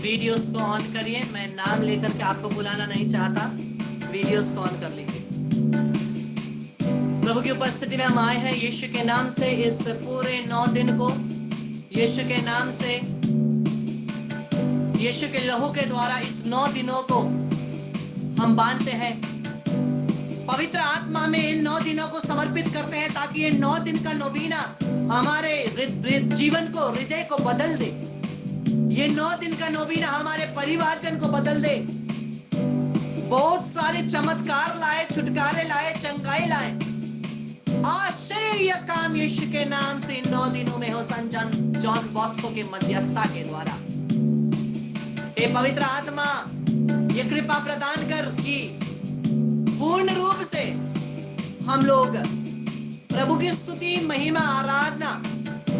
Videos को on करिए। मैं नाम लेकर के आपको बुलाना नहीं चाहता, वीडियोस को ऑन कर लीजिए। प्रभु की उपस्थिति में हम आए हैं यीशु के नाम से। इस पूरे 9 दिन को यीशु के नाम से, यीशु के लहू के द्वारा इस 9 दिनों को हम बांधते हैं। पवित्र आत्मा में इन 9 दिनों को समर्पित करते हैं ताकि ये 9 दिन का नवीना हमारे जीवन को, हृदय को बदल दे। ये 9 दिन का नवीना हमारे परिवारजन को बदल दे। बहुत सारे चमत्कार लाए, छुटकारे लाए, चंगाई लाए। आश्चर्य काम यीशु के नाम से इन 9 दिनों में हो। संत जॉन बॉस्को के मध्यस्थता के द्वारा हे पवित्र आत्मा, ये कृपा प्रदान कर कि पूर्ण रूप से हम लोग प्रभु की स्तुति, महिमा, आराधना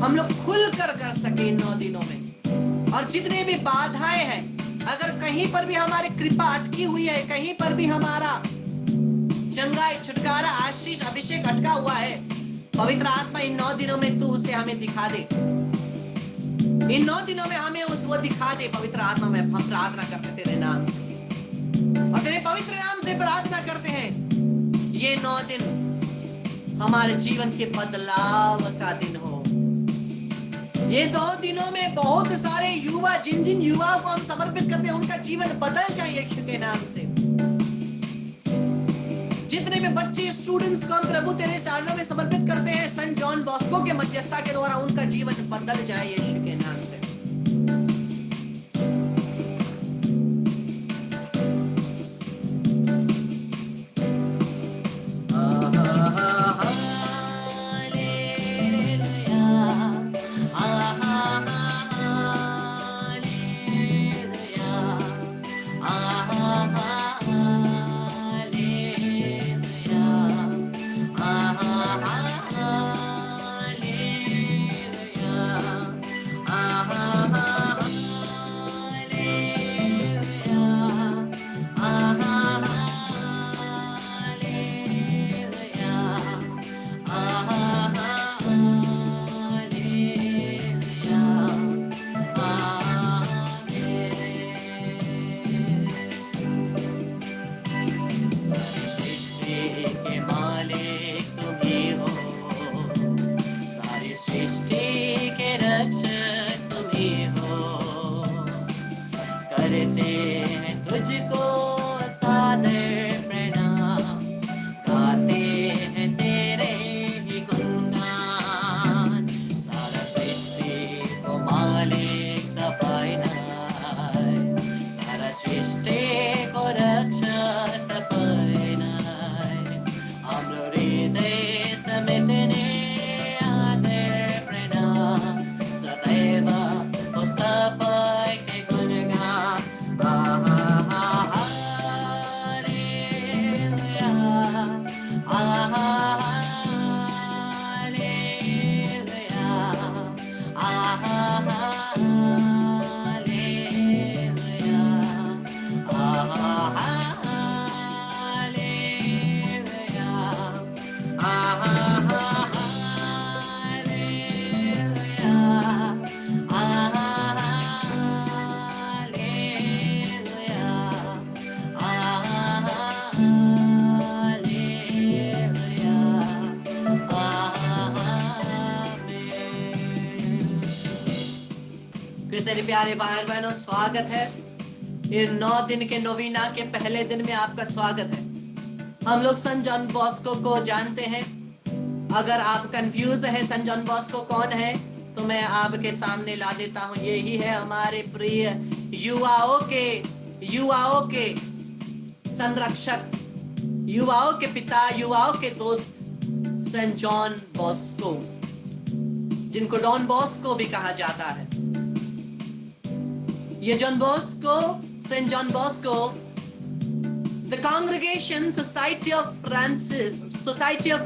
हम लोग खुलकर कर सके इन 9 दिनों में। और जितने भी बाधाएं हैं, अगर कहीं पर भी हमारी कृपा अटकी हुई है, कहीं पर भी हमारा चंगाई, छुटकारा, आशीष, अभिषेक अटका हुआ है, पवित्र आत्मा इन 9 दिनों में तू उसे हमें दिखा दे। इन 9 दिनों में हमें वो दिखा दे पवित्र आत्मा में। हम प्रार्थना करते तेरे नाम से और तेरे पवित्र नाम से प्रार्थना करते हैं, ये 9 दिन हमारे जीवन के बदलाव का दिन हो। ये 2 दिनों में बहुत सारे युवा, जिन युवाओं को हम समर्पित करते हैं, उनका जीवन बदल जाए यीशु के नाम से। जितने भी बच्चे, स्टूडेंट्स को हम प्रभु तेरे चरणों में समर्पित करते हैं, संत जॉन बॉस्को के मध्यस्थता के द्वारा उनका जीवन बदल जाए यीशु के नाम से। मेरे प्यारे भाई बहनों, स्वागत है। इन 9 दिन के नवीना के पहले दिन में आपका स्वागत है। हम लोग संत जॉन बॉस्को को जानते हैं। अगर आप कंफ्यूज है संत जॉन बॉस्को कौन है, तो मैं आपके सामने ला देता हूँ। यही है हमारे प्रिय युवाओं के संरक्षक, युवाओं के पिता, युवाओं के दोस्त संत जॉन बॉस्को, जिनको डॉन बॉस्को भी कहा जाता है। ये John Bosco, Saint John Bosco, the congregation society of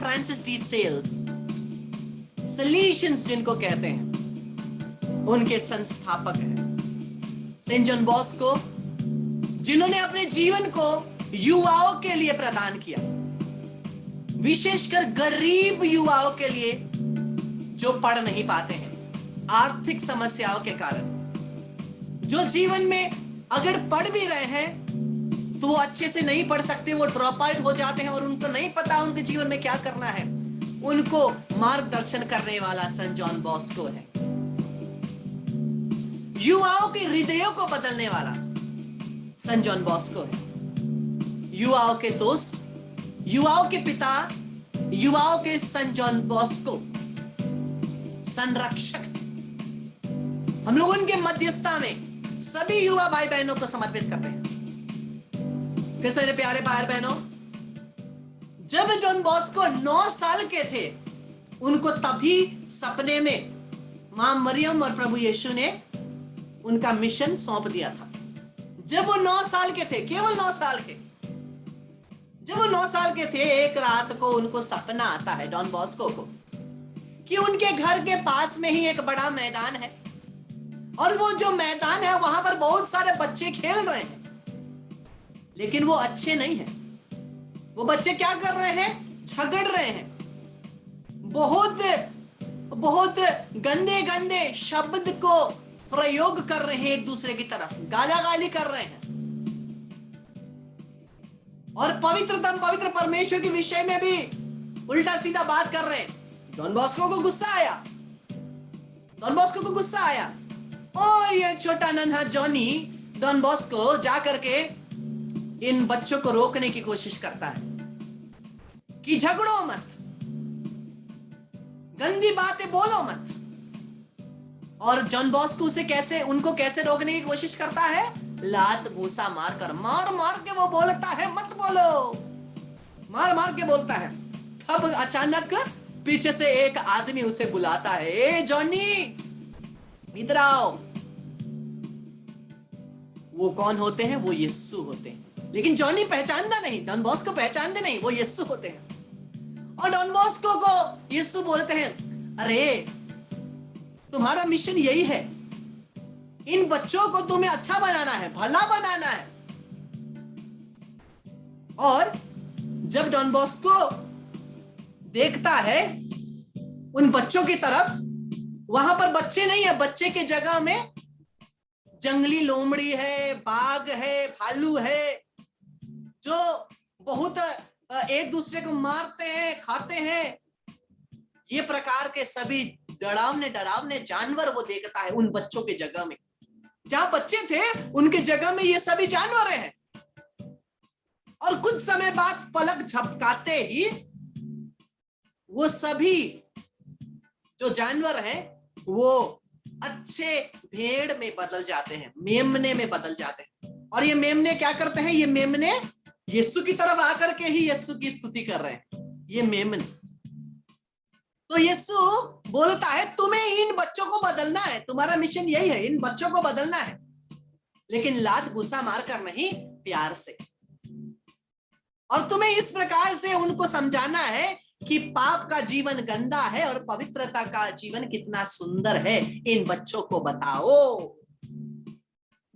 Francis de Sales, Salesians जिनको कहते हैं, उनके संस्थापक हैं सेंट जॉन बॉस्को, जिन्होंने अपने जीवन को युवाओं के लिए प्रदान किया, विशेषकर गरीब युवाओं के लिए जो पढ़ नहीं पाते हैं आर्थिक समस्याओं के कारण, जो जीवन में अगर पढ़ भी रहे हैं तो वो अच्छे से नहीं पढ़ सकते, वो ड्रॉप आउट हो जाते हैं और उनको नहीं पता उनके जीवन में क्या करना है। उनको मार्गदर्शन करने वाला संत जॉन बॉस्को है। युवाओं के हृदयों को बदलने वाला संत जॉन बॉस्को है। युवाओं के दोस्त, युवाओं के पिता, युवाओं के संत जॉन बॉस्को संरक्षक। हम लोग उनके मध्यस्थता में सभी युवा भाई बहनों को समर्पित करते हैं। कैसे मेरे प्यारे भाई बहनों, जब जॉन बॉस्को 9 साल के थे, उनको तभी सपने में मां मरियम और प्रभु यीशु ने उनका मिशन सौंप दिया था। जब वो 9 साल के थे, केवल 9 साल के, जब वो 9 साल के थे, एक रात को उनको सपना आता है डॉन बॉस्को को कि उनके घर के पास में ही एक बड़ा मैदान है और वो जो मैदान है वहां पर बहुत सारे बच्चे खेल रहे हैं, लेकिन वो अच्छे नहीं हैं। वो बच्चे क्या कर रहे हैं? झगड़ रहे हैं, बहुत बहुत गंदे गंदे शब्द को प्रयोग कर रहे हैं, एक दूसरे की तरफ गाला गाली कर रहे हैं और पवित्र परमेश्वर के विषय में भी उल्टा सीधा बात कर रहे हैं। डॉन बॉस्को को गुस्सा आया, डॉन बॉस्को को गुस्सा आया और ये छोटा नन्हा जॉनी डॉन बॉस्को जाकर के इन बच्चों को रोकने की कोशिश करता है कि झगड़ो मत, गंदी बातें बोलो मत। और जॉन बॉस्को उसे उनको कैसे रोकने की कोशिश करता है? लात घूसा मारकर, मार मार के वो बोलता है मत बोलो, मार मार के बोलता है। तब अचानक पीछे से एक आदमी उसे बुलाता है, ए जॉनी इधर आओ। वो कौन होते हैं? वो यीशु होते हैं, लेकिन जॉनी पहचानता नहीं, डॉन बॉस्को पहचानते नहीं, वो यीशु होते हैं। और डॉन बॉस्को को यीशु बोलते हैं, अरे तुम्हारा मिशन यही है, इन बच्चों को तुम्हें अच्छा बनाना है, भला बनाना है। और जब डॉन बॉस्को देखता है उन बच्चों की तरफ, वहां पर बच्चे नहीं है, बच्चे के जगह में जंगली लोमड़ी है, बाघ है, भालू है, जो बहुत एक दूसरे को मारते हैं, खाते हैं। ये प्रकार के सभी डरावने जानवर वो देखता है उन बच्चों के जगह में। जहां बच्चे थे उनके जगह में ये सभी जानवर हैं। और कुछ समय बाद पलक झपकाते ही वो सभी जो जानवर हैं वो अच्छे भेड़ में बदल जाते हैं, मेमने में बदल जाते हैं। और ये मेमने क्या करते हैं? ये मेमने यीशु की तरफ आकर के ही यीशु की स्तुति कर रहे हैं, ये मेमने। तो यीशु बोलता है तुम्हें इन बच्चों को बदलना है, तुम्हारा मिशन यही है, इन बच्चों को बदलना है, लेकिन लात गुस्सा मारकर नहीं, प्यार से। और तुम्हें इस प्रकार से उनको समझाना है कि पाप का जीवन गंदा है और पवित्रता का जीवन कितना सुंदर है, इन बच्चों को बताओ।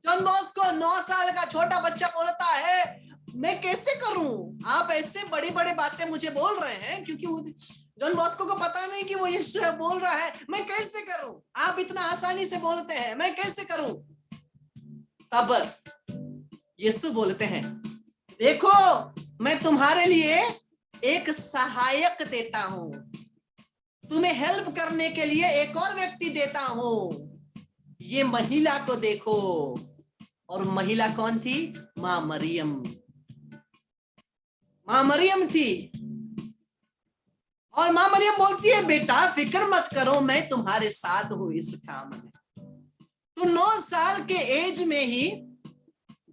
जॉन बॉस्को 9 साल का छोटा बच्चा बोलता है मैं कैसे करूं? आप ऐसे बड़ी बड़ी बातें मुझे बोल रहे हैं, क्योंकि जॉन बॉस्को को पता नहीं कि वो यीशु बोल रहा है, मैं कैसे करूं? आप इतना आसानी से बोलते हैं, मैं कैसे करूं? तब यीशु बोलते हैं देखो मैं तुम्हारे लिए एक सहायक देता हूं, तुम्हें हेल्प करने के लिए एक और व्यक्ति देता हूं। ये महिला को देखो। और महिला कौन थी? मां मरियम। मां मरियम थी। और मां मरियम बोलती है बेटा फिक्र मत करो, मैं तुम्हारे साथ हूं इस काम में। तो 9 साल के एज में ही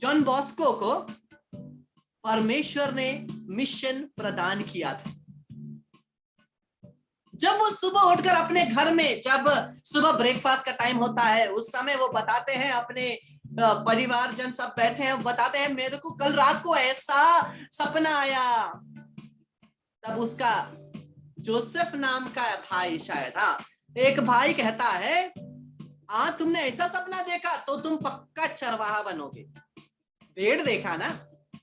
जॉन बॉस्को को परमेश्वर ने मिशन प्रदान किया था। जब वो सुबह उठकर अपने घर में, जब सुबह ब्रेकफास्ट का टाइम होता है, उस समय वो बताते हैं, अपने परिवारजन सब बैठे हैं, बताते हैं मेरे को कल रात को ऐसा सपना आया। तब उसका जोसेफ नाम का भाई, शायद एक भाई कहता है तुमने ऐसा सपना देखा तो तुम पक्का चरवाहा बनोगे। भेड़ देखा ना,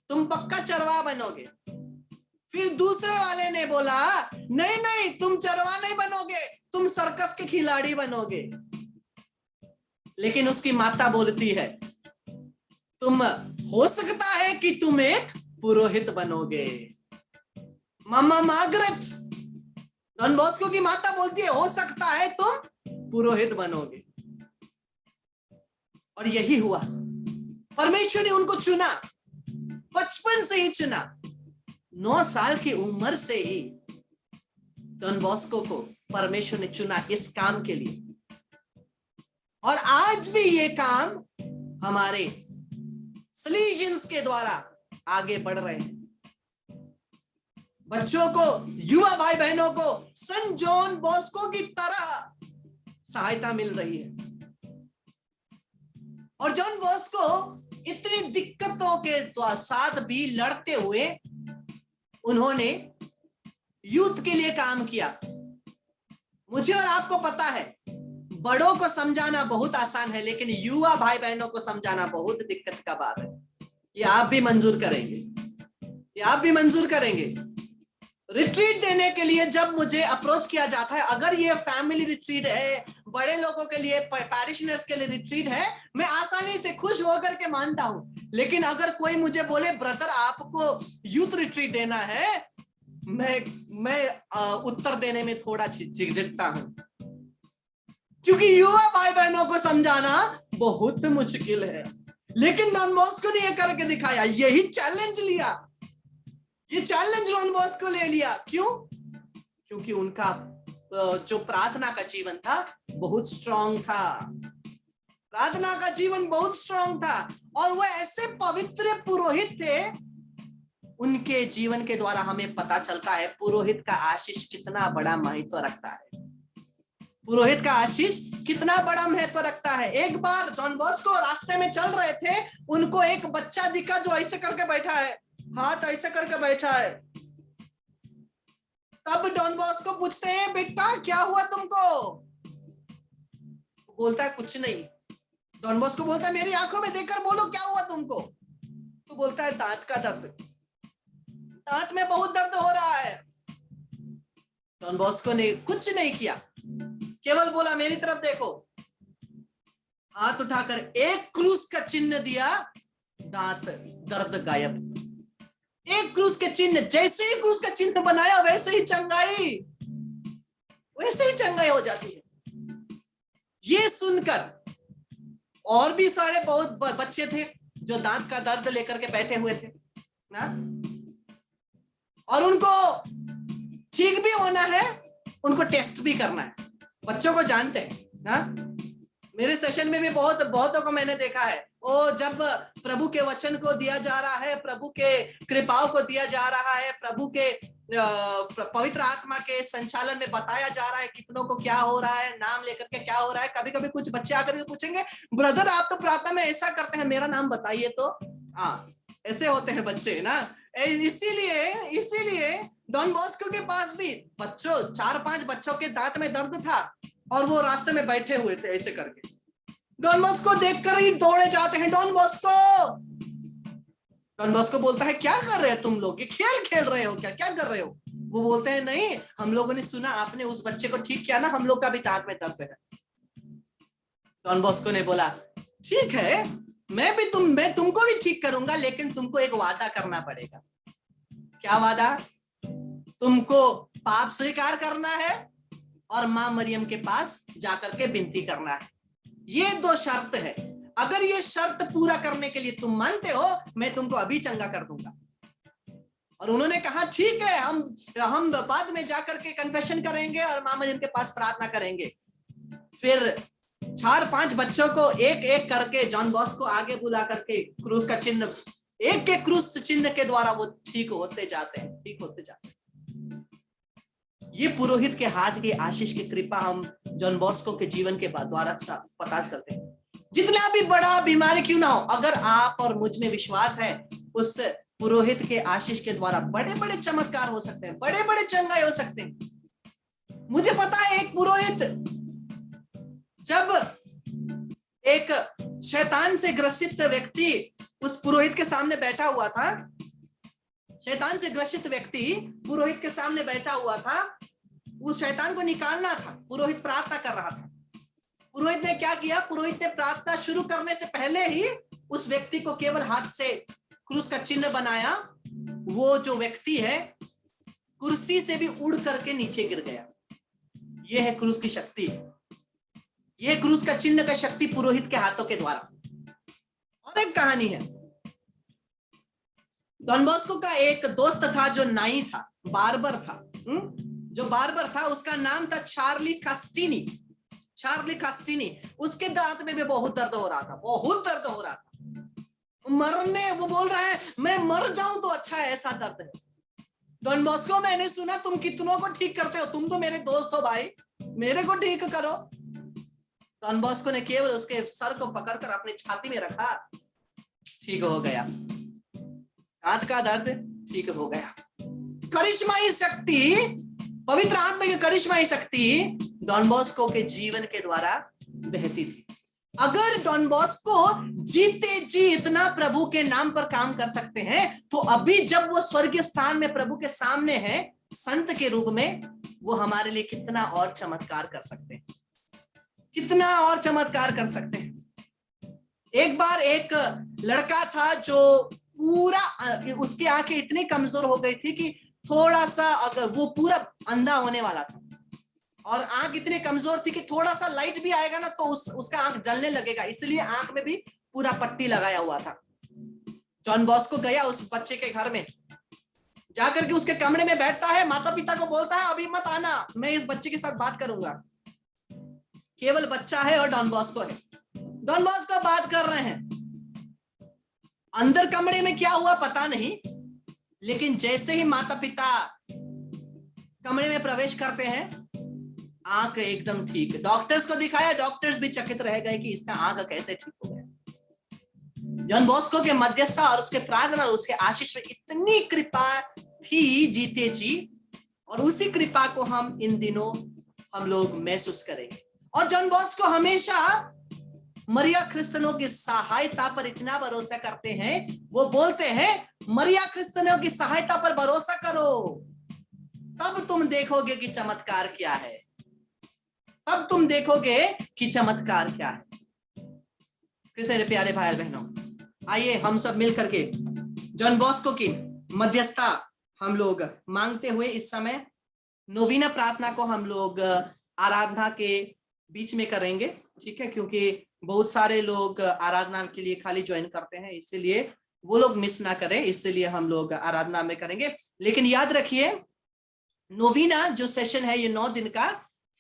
तुम पक्का चरवाहा बनोगे। फिर दूसरे वाले ने बोला नहीं नहीं तुम चरवाहा नहीं बनोगे, तुम सर्कस के खिलाड़ी बनोगे। लेकिन उसकी माता बोलती है तुम, हो सकता है कि तुम एक पुरोहित बनोगे। मामा मार्गरेट, डॉन बॉस्को की माता बोलती है हो सकता है तुम पुरोहित बनोगे। और यही हुआ। परमेश्वर ने उनको चुना, बचपन से ही चुना। 9 साल की उम्र से ही जॉन बॉस्को को परमेश्वर ने चुना इस काम के लिए। और आज भी ये काम हमारे सलीजियंस के द्वारा आगे बढ़ रहे हैं। बच्चों को, युवा भाई बहनों को सन जॉन बॉस्को की तरह सहायता मिल रही है। और जॉन बॉस्को इतनी दिक्कतों के साथ भी लड़ते हुए उन्होंने यूथ के लिए काम किया। मुझे और आपको पता है बड़ों को समझाना बहुत आसान है, लेकिन युवा भाई बहनों को समझाना बहुत दिक्कत का बात है। ये आप भी मंजूर करेंगे, ये आप भी मंजूर करेंगे। रिट्रीट देने के लिए जब मुझे अप्रोच किया जाता है, अगर ये फैमिली रिट्रीट है, बड़े लोगों के लिए, पैरिशनर्स के लिए रिट्रीट है, मैं आसानी से खुश होकर के मानता हूं। लेकिन अगर कोई मुझे बोले ब्रदर आपको यूथ रिट्रीट देना है, मैं उत्तर देने में थोड़ा झिझकता हूं, क्योंकि युवा भाई बहनों को समझाना बहुत मुश्किल है। लेकिन डॉन बॉस्को ने ये करके दिखाया, यही चैलेंज लिया, ये चैलेंज डॉन बॉस्को ले लिया। क्यों? क्योंकि उनका जो प्रार्थना का जीवन था बहुत स्ट्रांग था, प्रार्थना का जीवन बहुत स्ट्रांग था, और वो ऐसे पवित्र पुरोहित थे। उनके जीवन के द्वारा हमें पता चलता है पुरोहित का आशीष कितना बड़ा महत्व रखता है, पुरोहित का आशीष कितना बड़ा महत्व रखता है। एक बार डॉन बॉस्को रास्ते में चल रहे थे, उनको एक बच्चा दिखा जो ऐसे करके बैठा है, हाथ ऐसे करके बैठा है। तब डॉन बॉस्को पूछते हैं बेटा क्या हुआ तुमको? बोलता है कुछ नहीं। डॉन बॉस्को बोलता है मेरी आंखों में देखकर बोलो क्या हुआ तुमको? तो बोलता है दांत का दर्द, दांत में बहुत दर्द हो रहा है। डॉन बॉस्को ने कुछ नहीं किया, केवल बोला मेरी तरफ देखो, हाथ उठाकर एक क्रूस का चिन्ह दिया, दांत दर्द गायब। एक क्रूस के चिन्ह, जैसे ही क्रूस का चिन्ह बनाया वैसे ही चंगाई हो जाती है। ये सुनकर और भी सारे बहुत बच्चे थे जो दांत का दर्द लेकर के बैठे हुए थे ना, और उनको ठीक भी होना है, उनको टेस्ट भी करना है। बच्चों को जानते हैं ना, मेरे सेशन में भी बहुतों को मैंने देखा है, ओ जब प्रभु के वचन को दिया जा रहा है, प्रभु के कृपाओं को दिया जा रहा है, प्रभु के पवित्र आत्मा के संचालन में बताया जा रहा है कितनों को क्या हो रहा है, नाम लेकर के क्या हो रहा है। कभी कभी कुछ बच्चे आकर के पूछेंगे ब्रदर आप तो प्रार्थना में ऐसा करते हैं, मेरा नाम बताइए तो। हाँ, ऐसे होते हैं बच्चे ना। इसीलिए डॉन बॉस्को के पास भी बच्चों 4-5 बच्चों के दांत में दर्द था और वो रास्ते में बैठे हुए थे ऐसे करके। डॉन बॉस्को देखकर ही दौड़े जाते हैं, डॉन बॉस्को बोलता है क्या कर रहे हैं तुम लोग, ये खेल खेल रहे हो क्या कर रहे हो? वो बोलते हैं नहीं, हम लोगों ने सुना आपने उस बच्चे को ठीक किया ना, हम लोग का भी दांत में दर्द है। डॉन बॉस्को ने बोला ठीक है, मैं तुमको भी ठीक करूंगा, लेकिन तुमको एक वादा करना पड़ेगा। क्या वादा? तुमको पाप स्वीकार करना है और मां मरियम के पास जाकर के विनती करना है। ये 2 शर्त है। अगर ये शर्त पूरा करने के लिए तुम मानते हो, मैं तुमको अभी चंगा कर दूंगा। और उन्होंने कहा ठीक है, हम बाद में जाकर के कन्फेशन करेंगे और मां मरियम के पास प्रार्थना करेंगे। फिर 4-5 बच्चों को एक एक करके जॉन बॉस्को आगे बुला करके क्रूस का चिन्ह, एक एक क्रूस चिन्ह के द्वारा वो ठीक होते जाते हैं। ये पुरोहित के हाथ की आशीष की कृपा हम जॉन बॉस्को के जीवन के द्वारा पता करते हैं। जितना भी बड़ा बीमारी क्यों ना हो, अगर आप और मुझ में विश्वास है, उस पुरोहित के आशीष के द्वारा बड़े बड़े चमत्कार हो सकते हैं, बड़े बड़े चंगाई हो सकते हैं। मुझे पता है एक पुरोहित जब एक शैतान से ग्रसित व्यक्ति उस पुरोहित के सामने बैठा हुआ था, शैतान से ग्रसित व्यक्ति पुरोहित के सामने बैठा हुआ था, उस शैतान को निकालना था। पुरोहित प्रार्थना कर रहा था। पुरोहित ने क्या किया? पुरोहित ने प्रार्थना शुरू करने से पहले ही उस व्यक्ति को केवल हाथ से क्रूस का चिन्ह बनाया। वो जो व्यक्ति है कुर्सी से भी उड़ करके नीचे गिर गया। यह है क्रूस की शक्ति, यह क्रूस का चिन्ह का शक्ति पुरोहित के हाथों के द्वारा। और एक कहानी है, डॉन बॉस्को का एक दोस्त था जो नाई था, बार्बर था। जो बार्बर था उसका नाम था चार्ली कास्टिनी। उसके दांत में भी बहुत दर्द हो रहा था। वो बोल रहा है मैं मर जाऊं तो अच्छा है, ऐसा दर्द है। डॉन बॉस्को मैंने सुना तुम कितनों को ठीक करते हो, तुम तो मेरे दोस्त हो भाई, मेरे को ठीक करो। डॉन बॉस्को ने केवल उसके सर को पकड़कर अपनी छाती में रखा ठीक हो गया, दांत का दर्द ठीक हो गया। करिश्माई शक्ति, पवित्र आत्मा की करिश्माई शक्ति डॉन बॉस्को के जीवन के द्वारा बहती थी। अगर डॉन बॉस्को जीते जी इतना प्रभु के नाम पर काम कर सकते हैं, तो अभी जब वो स्वर्गीय स्थान में प्रभु के सामने है संत के रूप में, वो हमारे लिए कितना और चमत्कार कर सकते हैं, कितना और चमत्कार कर सकते हैं। एक बार एक लड़का था जो पूरा, उसकी आंखें इतनी कमजोर हो गई थी कि थोड़ा सा, अगर वो पूरा अंधा होने वाला था और आंख इतनी कमजोर थी कि थोड़ा सा लाइट भी आएगा ना तो उसका आंख जलने लगेगा, इसलिए आंख में भी पूरा पट्टी लगाया हुआ था। जॉन बॉस्को गया उस बच्चे के घर में, जाकर के उसके कमरे में बैठता है, माता पिता को बोलता है अभी मत आना, मैं इस बच्चे के साथ बात करूंगा। केवल बच्चा है और डॉन बॉस्को है। डॉन बॉस्को बात कर रहे हैं, अंदर कमरे में क्या हुआ पता नहीं, लेकिन जैसे ही माता पिता कमरे में प्रवेश करते हैं, आंख एकदम ठीक। डॉक्टर्स को दिखाया, डॉक्टर्स भी चकित रह गए कि इसका आंख कैसे ठीक हो गया। जॉन बॉस्को के मध्यस्थता और उसके प्रार्थना और उसके आशीष में इतनी कृपा थी जीते जी, और उसी कृपा को हम इन दिनों हम लोग महसूस करेंगे। और जॉन बॉस्को हमेशा मरिया क्रिस्टियनों की सहायता पर इतना भरोसा करते हैं, वो बोलते हैं मरिया क्रिस्टियनों की सहायता पर भरोसा करो, तब तुम देखोगे कि चमत्कार क्या है, तब तुम देखोगे कि चमत्कार क्या है। मेरे प्यारे भाई बहनों, आइए हम सब मिल करके जॉन बॉस्को की मध्यस्थता हम लोग मांगते हुए इस समय नोवीना प्रार्थना को हम लोग आराधना के बीच में करेंगे, ठीक है, क्योंकि बहुत सारे लोग आराधना के लिए खाली ज्वाइन करते हैं, इसलिए वो लोग मिस ना करें, इसलिए हम लोग आराधना में करेंगे। लेकिन याद रखिए नोवीना जो सेशन है ये 9 दिन का,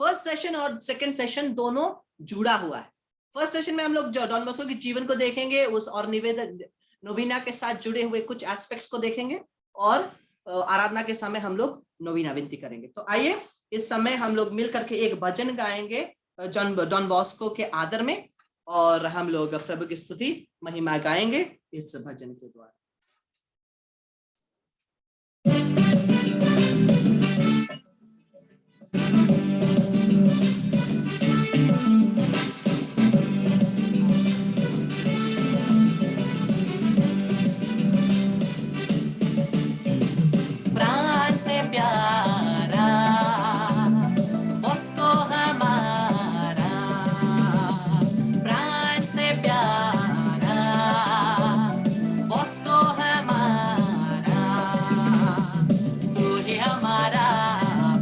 फर्स्ट सेशन और सेकंड सेशन दोनों जुड़ा हुआ है। फर्स्ट सेशन में हम लोग डॉन बॉस्को के जीवन को देखेंगे, उस और निवेदन नोवीना के साथ जुड़े हुए कुछ एस्पेक्ट्स को देखेंगे, और आराधना के समय हम लोग नोवीना विनती करेंगे। तो आइए इस समय हम लोग मिल करके एक भजन गाएंगे डॉन बॉस्को के आदर में, और हम लोग प्रभु की स्तुति महिमा गाएंगे इस भजन के द्वारा। प्राण से प्यारा बॉस्को हमारा, प्राण से प्यारा बॉस्को हमारा, तू ही हमारा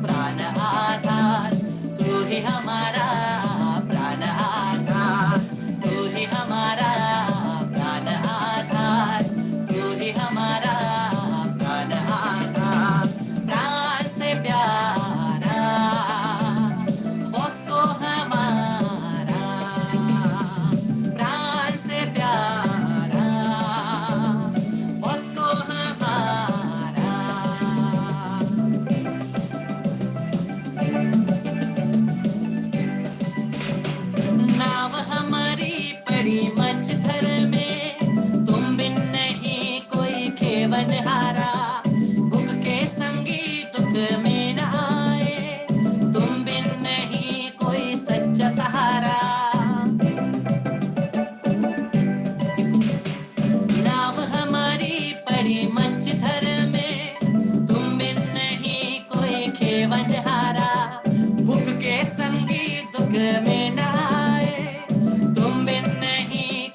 प्राण आधार, तू ही हमारा प्राण आधार, तू ही हमारा प्राण आधार, तू ही हमारा प्राण आधार। प्राण से प्यारा बॉस्को हमारा, प्राण से प्यारा बॉस्को हमारा। नाव हमारी पड़ी मझधर में, तुम बिन नहीं कोई खेवन हारा, भूख के संगी दुख में न आए, तुम बिन नहीं कोई सच्चा सहारा। नाव हमारी पड़ी मझधर में, तुम बिन नहीं कोई खेवन हारा, भूख के संगी दुख में न आए, तुम बिन नहीं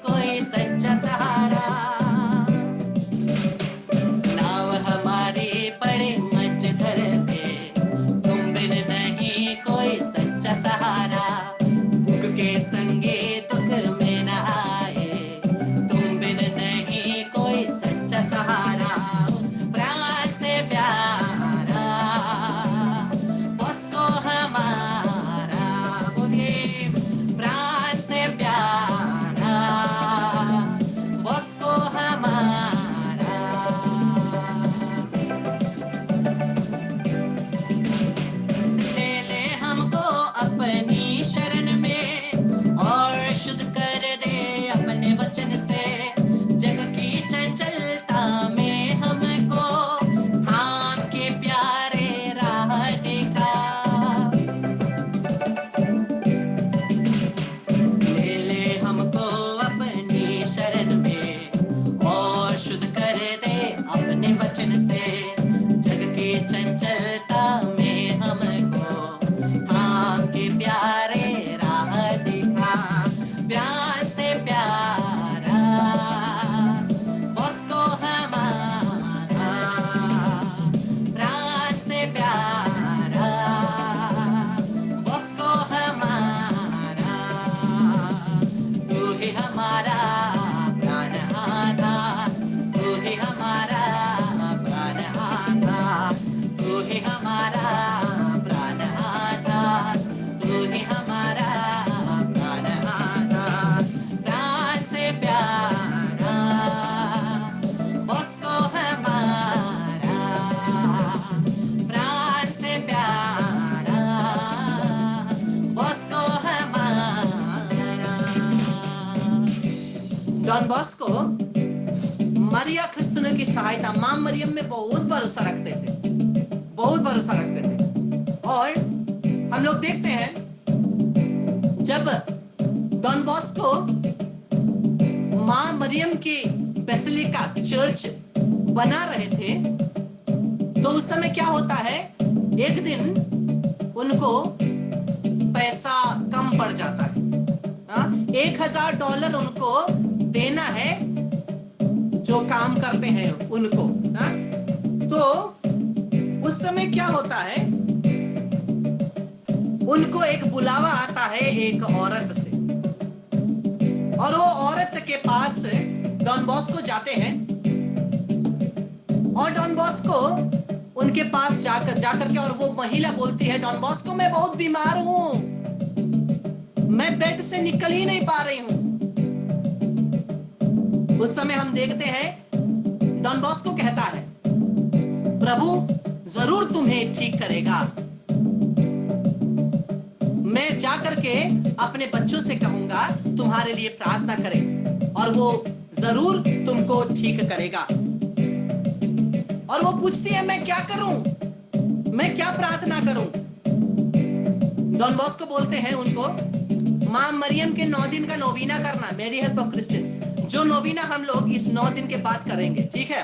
प्यार से प्यारा बॉस्को हमारा, प्यार से प्यारा बॉस्को हमारा, तू ही हमारा प्राण आधार, तू ही हमारा प्राण आधार, तू ही हमारा प्राण आधार, तू ही हमारा प्राण आधार, प्राण से प्यारा बॉस्को हमारा, प्राण से प्यारा बॉस्को हमारा। डॉन बॉस्को मरिया क्रिस्टिनो की सहायता, मां मरियम में बहुत भरोसा रखते थे, बहुत भरोसा रखते थे। और हम लोग देखते हैं जब डॉन बॉस्को मां मरियम की बेसिलिका चर्च बना रहे थे, तो उस समय क्या होता है, एक दिन उनको पैसा कम पड़ जाता है। $1000 उनको देना है जो काम करते हैं उनको। तो उस समय क्या होता है, उनको एक बुलावा आता है एक औरत से, और वो औरत के पास डॉन बॉस्को जाते हैं, और डॉन बॉस्को उनके पास जाकर के, और वो महिला बोलती है, डॉन बॉस्को मैं बहुत बीमार हूं, मैं बेड से निकल ही नहीं पा रही हूं। उस समय हम देखते हैं डॉन बॉस्को कहता है, प्रभु जरूर तुम्हें ठीक करेगा, मैं जाकर के अपने बच्चों से कहूंगा तुम्हारे लिए प्रार्थना करें, और वो जरूर तुमको ठीक करेगा। और वो पूछती है मैं क्या करूं, मैं क्या प्रार्थना करूं। डॉन बॉस्को बोलते हैं उनको, मां मरियम के 9 दिन का नोवीना करना, मेरी हेल्प ऑफ क्रिश्चियंस, जो नोवीना हम लोग इस 9 दिन के बाद करेंगे, ठीक है।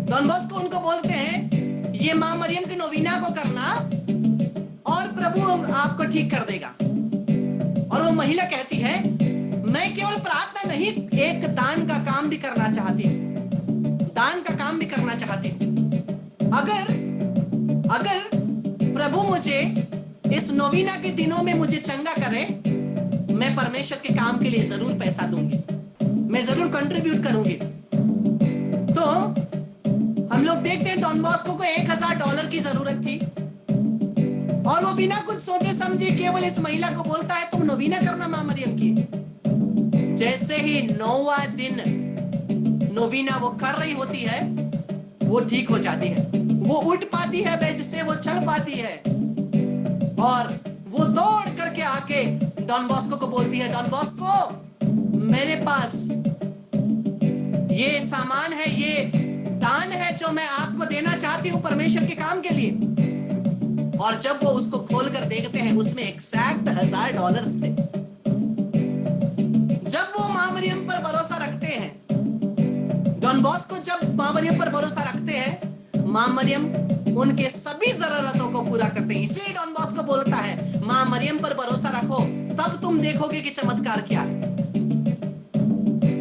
डॉन बॉस्को उनको बोलते हैं ये मां मरियम के नोवीना को करना और प्रभु आपको ठीक कर देगा। और वो महिला कहती है मैं केवल प्रार्थना नहीं, एक दान का काम भी करना चाहती हूँ, दान का काम भी करना चाहती हूँ। अगर प्रभु मुझे इस नोवीना के दिनों में मुझे चंगा करे, मैं परमेश्वर के काम के लिए जरूर पैसा दूंगी, मैं जरूर कंट्रीब्यूट करूंगी। तो हम लोग देखते हैं डॉन बॉस्को को $1000 की जरूरत थी, और वो बिना कुछ सोचे समझे केवल इस महिला को बोलता है तुम नोवीना करना मां मरियम की। जैसे ही 9वां दिन नोवीना वो कर रही होती है, वो ठीक हो जाती है, वो उठ पाती है बेड से, वो चल पाती है, और वो दौड़ करके आके डॉन बॉस्को को बोलती है, डॉन बॉस्को मेरे पास ये सामान है, ये दान है जो मैं आपको देना चाहती हूँ परमेश्वर के काम के लिए। और जब वो उसको खोलकर देखते हैं, उसमें एग्जैक्ट $1000 थे। जब वो मां मरियम पर भरोसा रखते हैं, डॉन बॉस्को जब मां मरियम पर भरोसा रखते हैं, मां मरियम उनके सभी जरूरतों को पूरा करते हैं। इसलिए डॉन बॉस्को बोलता है मां मरियम पर भरोसा रखो, तब तुम देखोगे कि चमत्कार क्या है।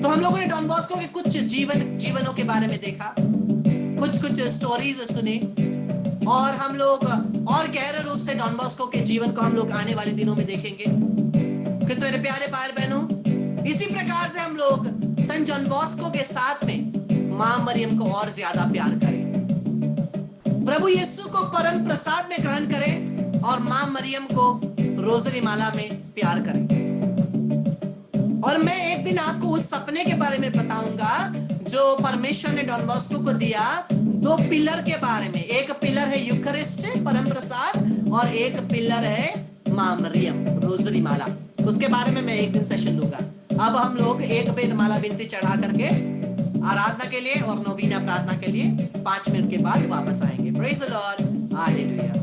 तो हम लोगों ने डॉन बॉस्को के कुछ जीवनों के बारे में देखा, कुछ स्टोरीज सुनी, और हम लोग और गहरे रूप से डॉन बॉस्को के जीवन को हम लोग आने वाले दिनों में देखेंगे। क्रिस्त मेरे प्यारे भाई बहनों, इसी प्रकार से हम लोग संत जॉन बॉस्को के साथ में मां मरियम को और ज्यादा प्यार करें, प्रभु यीशु को परम प्रसाद में ग्रहण करें, और मां मरियम को रोजरी माला में प्यार करें। और मैं एक दिन आपको उस सपने के बारे में बताऊंगा जो परमेश्वर ने डॉन बॉस्को को दिया, 2 पिलर के बारे में। एक पिलर है यूकरिस्ट परम प्रसाद, और एक पिलर है मां मरियम रोजरी माला। उसके बारे में मैं एक दिन सेशन दूंगा। अब हम लोग एक वेद माला विनती चढ़ा करके आराधना के लिए और नवीना प्रार्थना के लिए 5 मिनट के बाद वापस आएंगे। Praise the Lord, hallelujah.